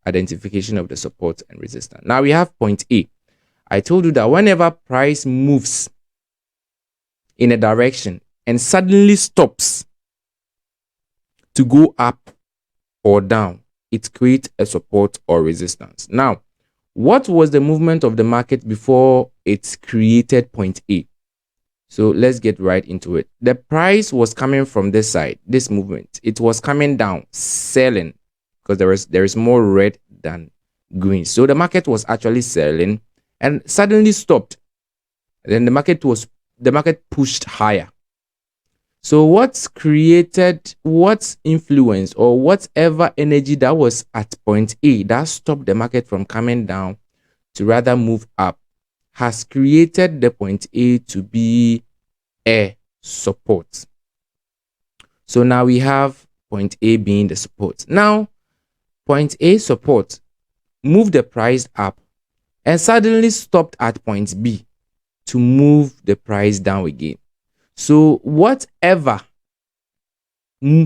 identification of the support and resistance. Now we have point A. I told you that whenever price moves in a direction and suddenly stops to go up or down, it creates a support or resistance. Now, what was the movement of the market before it created point A? So let's get right into it. The price was coming from this side, this movement. It was coming down, selling, because there is more red than green. So the market was actually selling and suddenly stopped. Then the market pushed higher. So what's influence or whatever energy that was at point A that stopped the market from coming down to rather move up has created the point A to be a support. So now we have point A being the support. Now, point A support moved the price up and suddenly stopped at point B to move the price down again. So whatever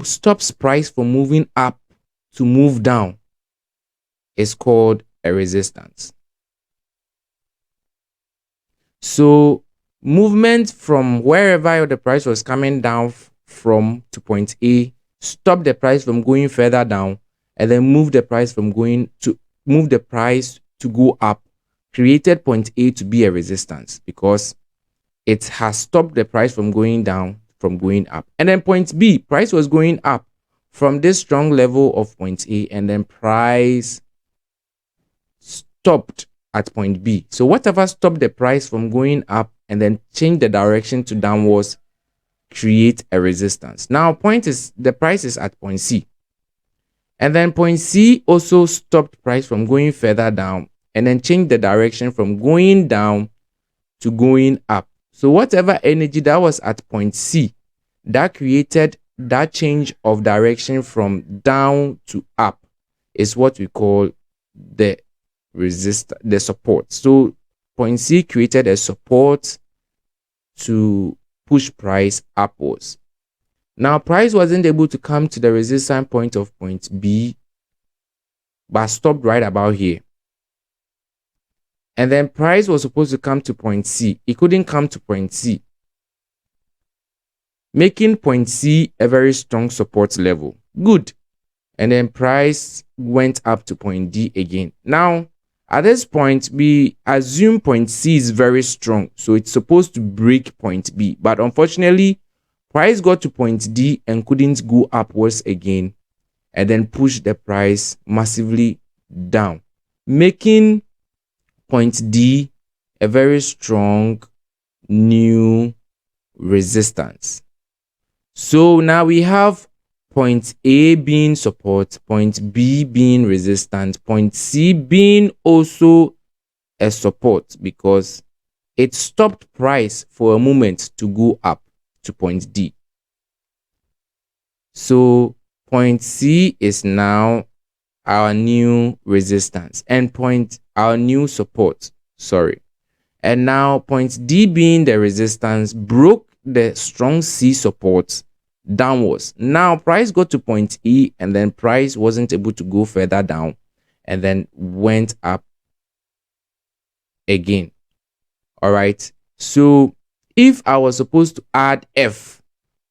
stops price from moving up to move down is called a resistance. So movement from wherever the price was coming down from to point A, stop the price from going further down, and then move the price to go up, created point A to be a resistance because it has stopped the price from going down, from going up. And then point B, price was going up from this strong level of point A, and then price stopped at point B. So whatever stopped the price from going up and then change the direction to downwards create a resistance. Now the price is at point C. And then point C also stopped price from going further down and then change the direction from going down to going up. So whatever energy that was at point C that created that change of direction from down to up is what we call the support. So point C created a support to push price upwards. Now price wasn't able to come to the resistance point of point B, but stopped right about here. And then price was supposed to come to point C. It couldn't come to point C, making point C a very strong support level. Good. And then price went up to point D again. Now, at this point, we assume point C is very strong, so it's supposed to break point B. But unfortunately, price got to point D and couldn't go upwards again, and then push the price massively down, making point D a very strong new resistance. So now we have point A being support, point B being resistance, point C being also a support because it stopped price for a moment to go up to point D. So point C is now our new resistance and our new support. And now point D being the resistance broke the strong C support downwards. Now price got to point E and then price wasn't able to go further down and then went up again. All right. So if I was supposed to add F,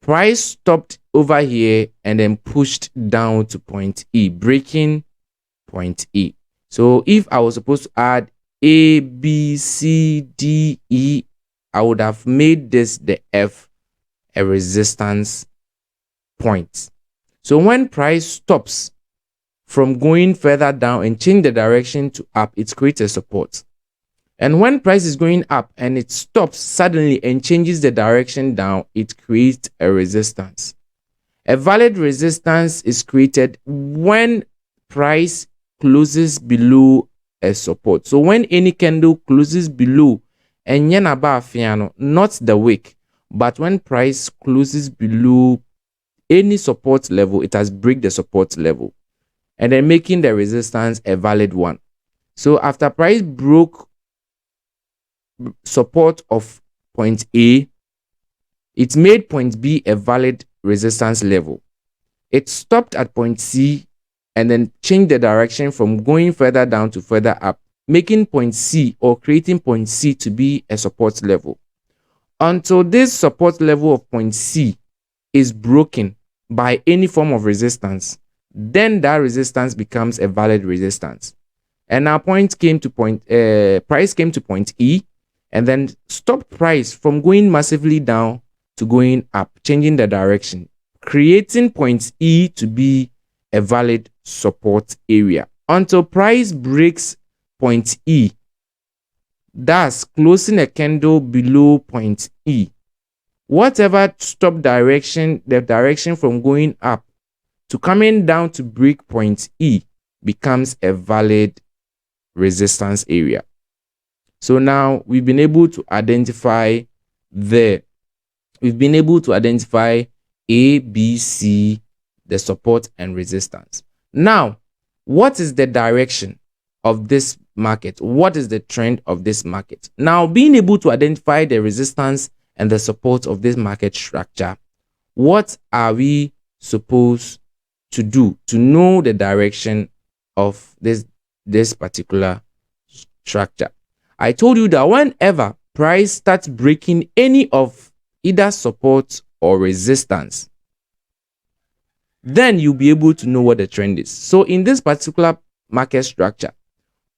price stopped over here and then pushed down to point E, breaking point E. So if I was supposed to add A, B, C, D, E, I would have made this the F, a resistance point. So when price stops from going further down and change the direction to up, it creates a support. And when price is going up and it stops suddenly and changes the direction down, it creates a resistance. A valid resistance is created when price closes below a support. So when any candle closes below and not the wick, but when price closes below any support level, it has break the support level and then making the resistance a valid one. So after price broke support of point A, it made point B a valid resistance level. It stopped at point C and then change the direction from going further down to further up, making point C or creating point C to be a support level. Until this support level of point C is broken by any form of resistance, then that resistance becomes a valid resistance. And our price came to point E, and then stopped price from going massively down to going up, changing the direction, creating point E to be a valid support area until price breaks point E, thus closing a candle below point E. Whatever stop direction, the direction from going up to coming down to break point E, becomes a valid resistance area. So now we've been able to identify A, B, C, the support and resistance. Now, what is the direction of this market? What is the trend of this market? Now, being able to identify the resistance and the support of this market structure, what are we supposed to do to know the direction of this particular structure? I told you that whenever price starts breaking any of either support or resistance, then you'll be able to know what the trend is. So in this particular market structure,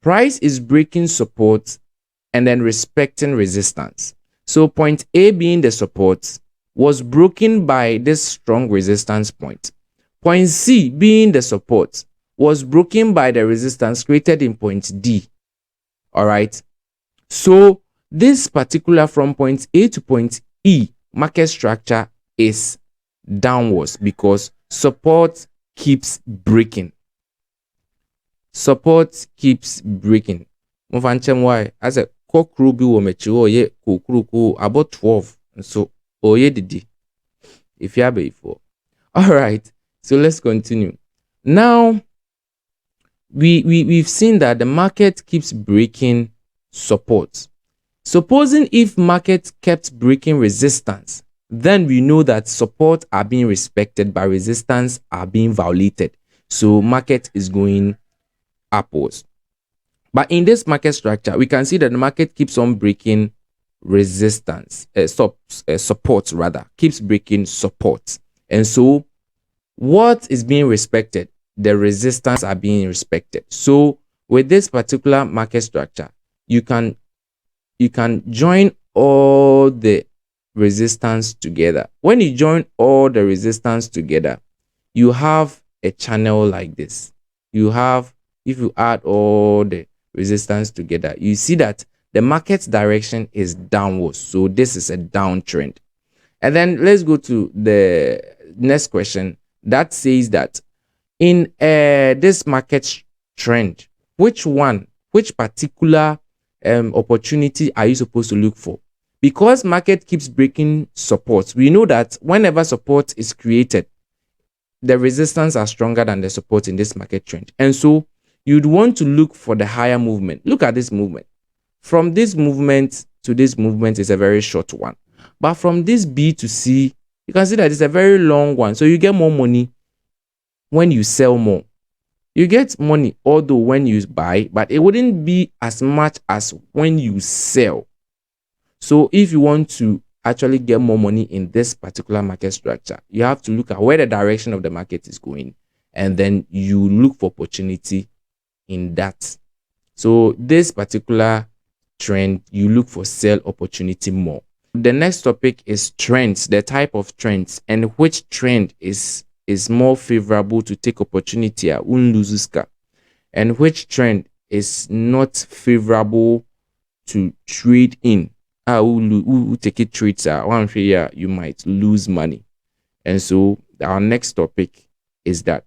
price is breaking support and then respecting resistance. So point A, being the support, was broken by this strong resistance point. Point C, being the support, was broken by the resistance created in point D. All right. So this particular from point A to point E market structure is downwards because support keeps breaking. Support keeps breaking. Why? As a kokru bi wo mechi oye kokru about 12. So oye didi. If you have before. All right. So let's continue. Now we've seen that the market keeps breaking support. Supposing if market kept breaking resistance, then we know that support are being respected but resistance are being violated. So market is going upwards. But in this market structure, we can see that the market keeps on breaking resistance, support rather, keeps breaking support. And so what is being respected? The resistance are being respected. So with this particular market structure, you can join all the resistance together. When you join all the resistance together, you have a channel like this. You have, if you add all the resistance together, you see that the market's direction is downwards. So this is a downtrend. And then let's go to the next question that says that in this market trend, which particular opportunity are you supposed to look for? Because market keeps breaking support, we know that whenever support is created, the resistance are stronger than the support in this market trend. And so you'd want to look for the higher movement. Look at this movement. From this movement to this movement is a very short one. But from this B to C, you can see that it's a very long one. So you get more money when you sell more. You get money although when you buy, but it wouldn't be as much as when you sell. So if you want to actually get more money in this particular market structure, you have to look at where the direction of the market is going, and then you look for opportunity in that. So this particular trend, you look for sell opportunity more. The next topic is trends, the type of trends, and which trend is more favorable to take opportunity at unluzuska, and which trend is not favorable to trade in. Who take it trades one year you might lose money. And so our next topic is that